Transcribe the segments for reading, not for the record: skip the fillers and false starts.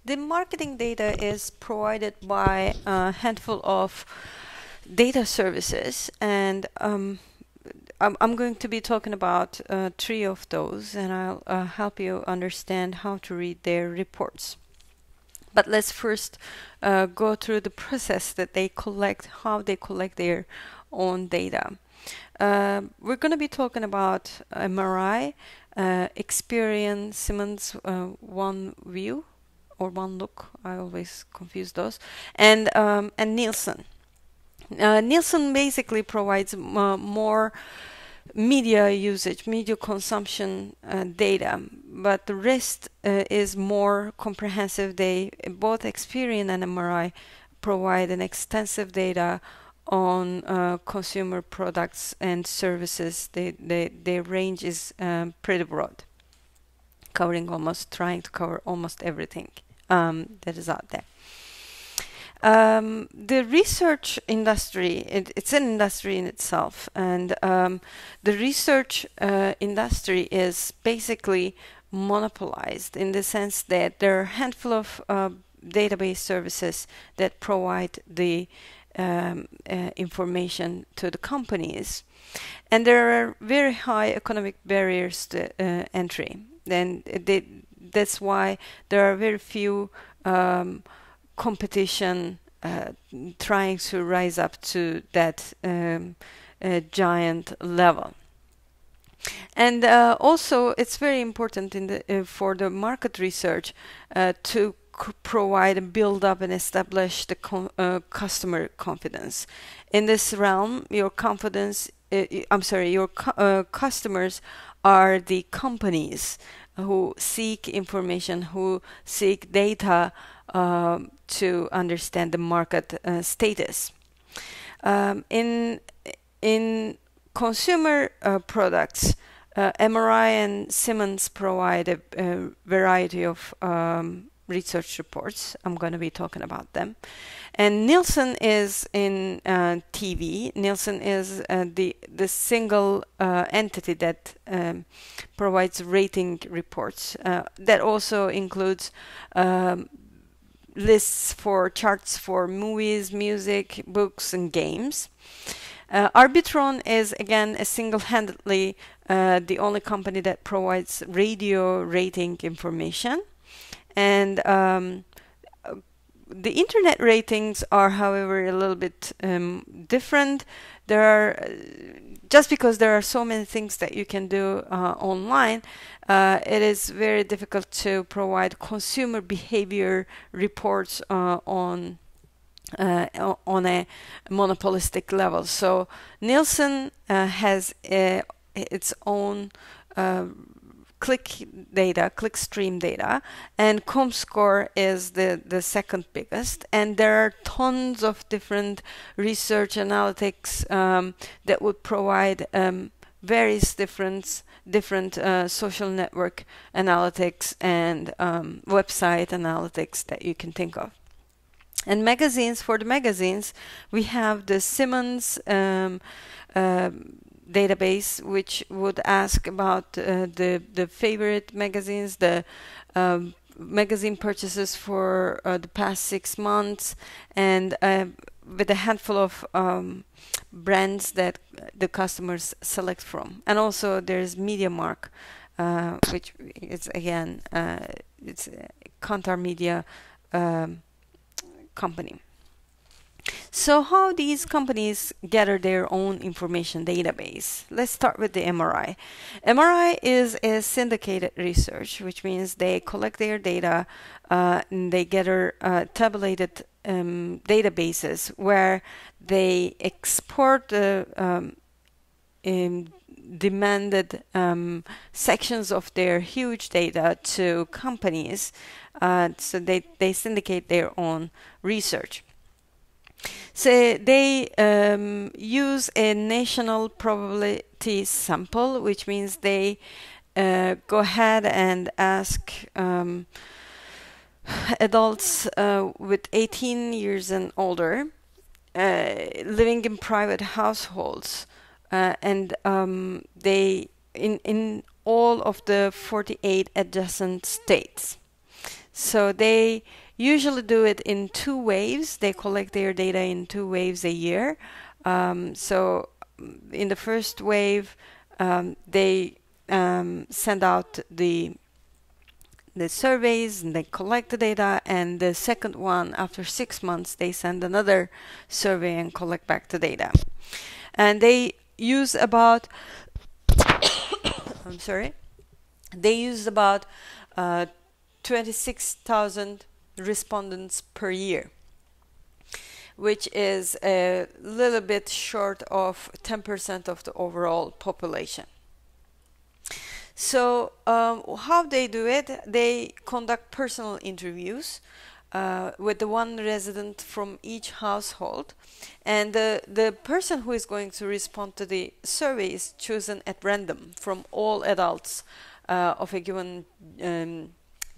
The marketing data is provided by a handful of data services, and I'm going to be talking about three of those, and I'll help you understand how to read their reports. But let's first go through the process that they collect, how they collect their own data. We're going to be talking about MRI, Experian, Siemens, OneView, or OneLook. I always confuse those, and Nielsen. Nielsen basically provides more media usage, media consumption data, but the rest is more comprehensive. They both Experian and MRI provide an extensive data on consumer products and services. Their range is pretty broad, trying to cover almost everything that is out there. The research industry, it's an industry in itself, and the research industry is basically monopolized in the sense that there are a handful of database services that provide the information to the companies, and there are very high economic barriers to entry. Then that's why there are very few competition trying to rise up to that giant level. And also, it's very important in the for the market research to provide and build up and establish the customer confidence. In this realm, your confidence, your customers are the companies who seek information, who seek data to understand the market status. In consumer products, MRI and Siemens provide a variety of research reports. I'm going to be talking about them. And Nielsen is in TV. Nielsen is the single entity that provides rating reports. That also includes lists for charts for movies, music, books, and games. Arbitron is again a single-handedly the only company that provides radio rating information. And the internet ratings are, however, a little bit different. There are just because there are so many things that you can do online, it is very difficult to provide consumer behavior reports on a monopolistic level. So Nielsen has its own clickstream data, and Comscore is the second biggest, and there are tons of different research analytics that would provide various different social network analytics and website analytics that you can think of. And magazines, for the magazines, we have the Siemens database, which would ask about the favorite magazines, the magazine purchases for the past 6 months, and with a handful of brands that the customers select from. And also there's MediaMark, which is again it's a Kantar Media company. So how these companies gather their own information database? Let's start with the MRI. MRI is a syndicated research, which means they collect their data and they gather tabulated databases where they export the demanded sections of their huge data to companies. So they syndicate their own research. So they use a national probability sample, which means they go ahead and ask adults with 18 years and older living in private households, and they in all of the 48 adjacent states. So they usually do it in 2 waves. They collect their data in 2 waves a year. So in the first wave, they send out the surveys and they collect the data, and the second one, after 6 months, they send another survey and collect back the data. And they use about they use about 26,000 respondents per year, which is a little bit short of 10% of the overall population. So how they do it, they conduct personal interviews with the one resident from each household, and the person who is going to respond to the survey is chosen at random from all adults of a given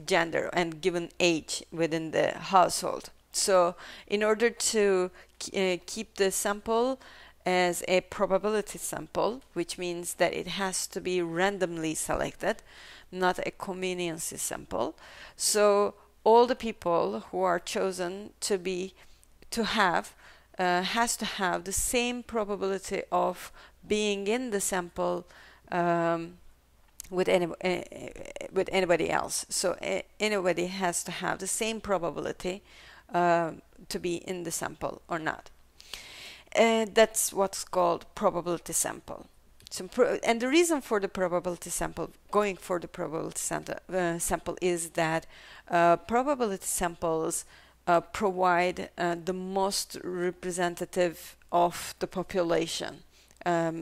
gender and given age within the household. So in order to keep the sample as a probability sample, which means that it has to be randomly selected, not a convenience sample. So all the people who are chosen has to have the same probability of being in the sample with anybody else. So anybody has to have the same probability to be in the sample or not. That's what's called probability sample. So and the reason for the probability sample, going for the probability sample, is that probability samples provide the most representative of the population.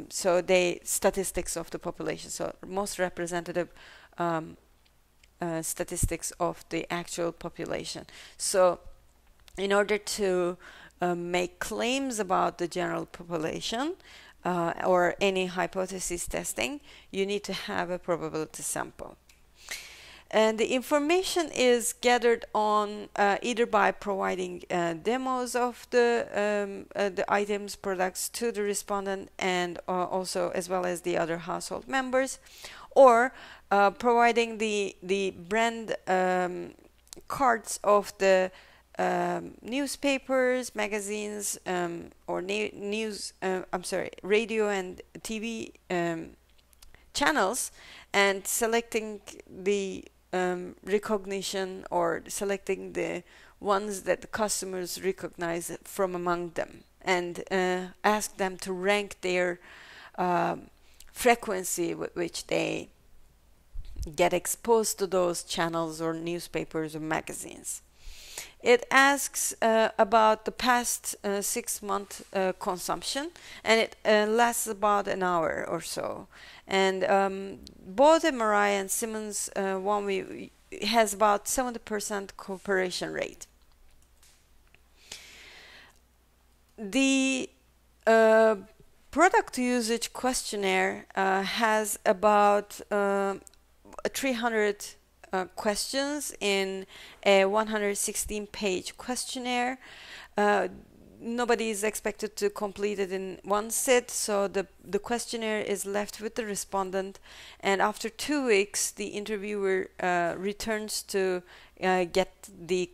So statistics of the population, so most representative statistics of the actual population. So in order to make claims about the general population or any hypothesis testing, you need to have a probability sample. And the information is gathered on either by providing demos of the items, products to the respondent, and also as well as the other household members, or providing the brand cards of the newspapers, magazines, or radio and TV channels, and selecting the recognition, or selecting the ones that the customers recognize from among them, and ask them to rank their frequency with which they get exposed to those channels or newspapers or magazines. It asks about the past 6-month consumption, and it lasts about an hour or so. And both MRI and Simmons one has about 70% cooperation rate. The product usage questionnaire has about 300 questions in a 116-page questionnaire. Nobody is expected to complete it in one sit, so the questionnaire is left with the respondent, and after 2 weeks the interviewer returns to get the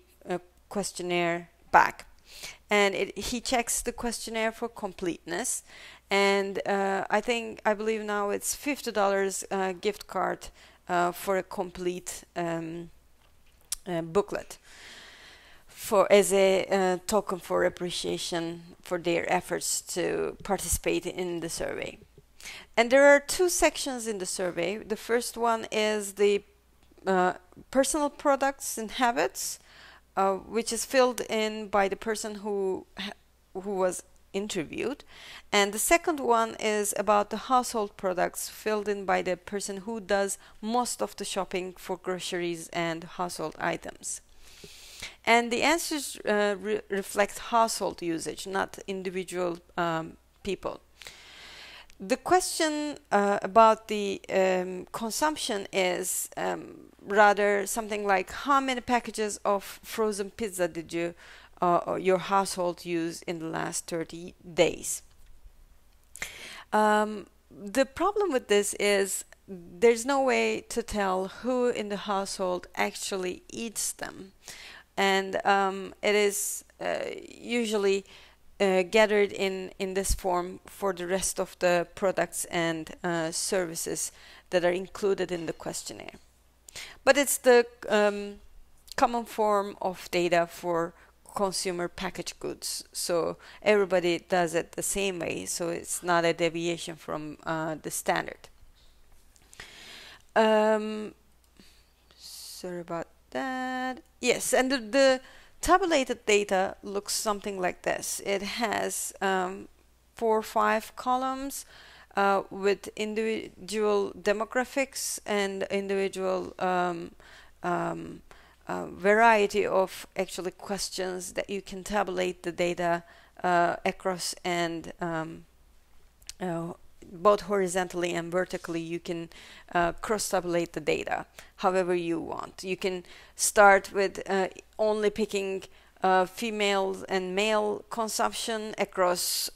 questionnaire back, and he checks the questionnaire for completeness, and I believe now it's $50 gift card for a complete booklet as a token for appreciation for their efforts to participate in the survey. And there are 2 sections in the survey. The first one is the personal products and habits, which is filled in by the person who was interviewed, and the second one is about the household products, filled in by the person who does most of the shopping for groceries and household items. And the answers reflect household usage, not individual people. The question about the consumption is rather something like, how many packages of frozen pizza did your household use in the last 30 days? The problem with this is there's no way to tell who in the household actually eats them, and it is usually gathered in this form for the rest of the products and services that are included in the questionnaire. But it's the common form of data for consumer packaged goods, so everybody does it the same way, so it's not a deviation from the standard. Sorry about that. Yes, and the tabulated data looks something like this. It has 4 or 5 columns with individual demographics and individual variety of actually questions that you can tabulate the data across, and both horizontally and vertically you can cross-tabulate the data however you want. You can start with only picking female and male consumption across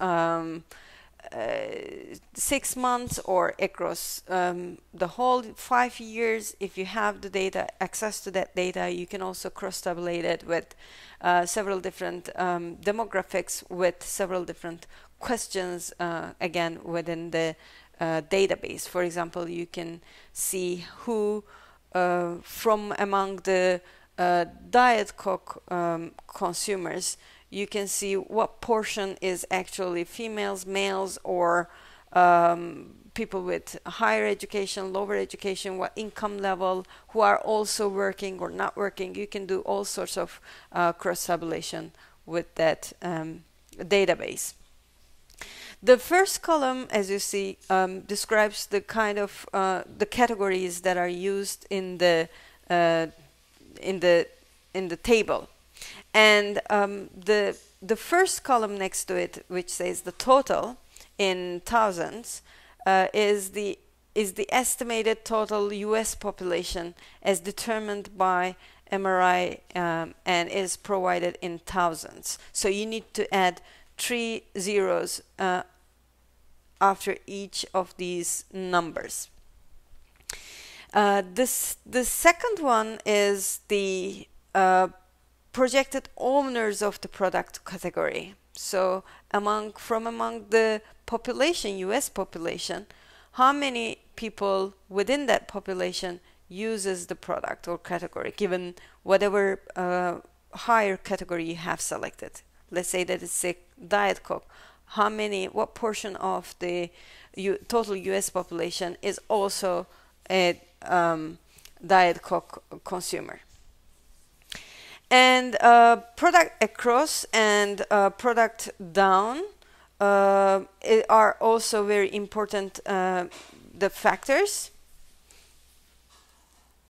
6 months or across the whole 5 years. If you have the data, access to that data, you can also cross-tabulate it with several different demographics with several different questions again within the database. For example, you can see who from among the Diet Coke consumers, you can see what portion is actually females, males, or people with higher education, lower education, what income level, who are also working or not working. You can do all sorts of cross-tabulation with that database. The first column, as you see, describes the kind of the categories that are used in the table, and the first column next to it, which says the total in thousands, is the estimated total U.S. population as determined by MRI and is provided in thousands. So you need to add 3 zeros after each of these numbers. The second one is the projected owners of the product category. So from among the population, US population, how many people within that population uses the product or category, given whatever higher category you have selected. Let's say that it's a Diet Coke. What portion of the total US population is also a Diet Coke consumer? And product across and product down are also very important the factors.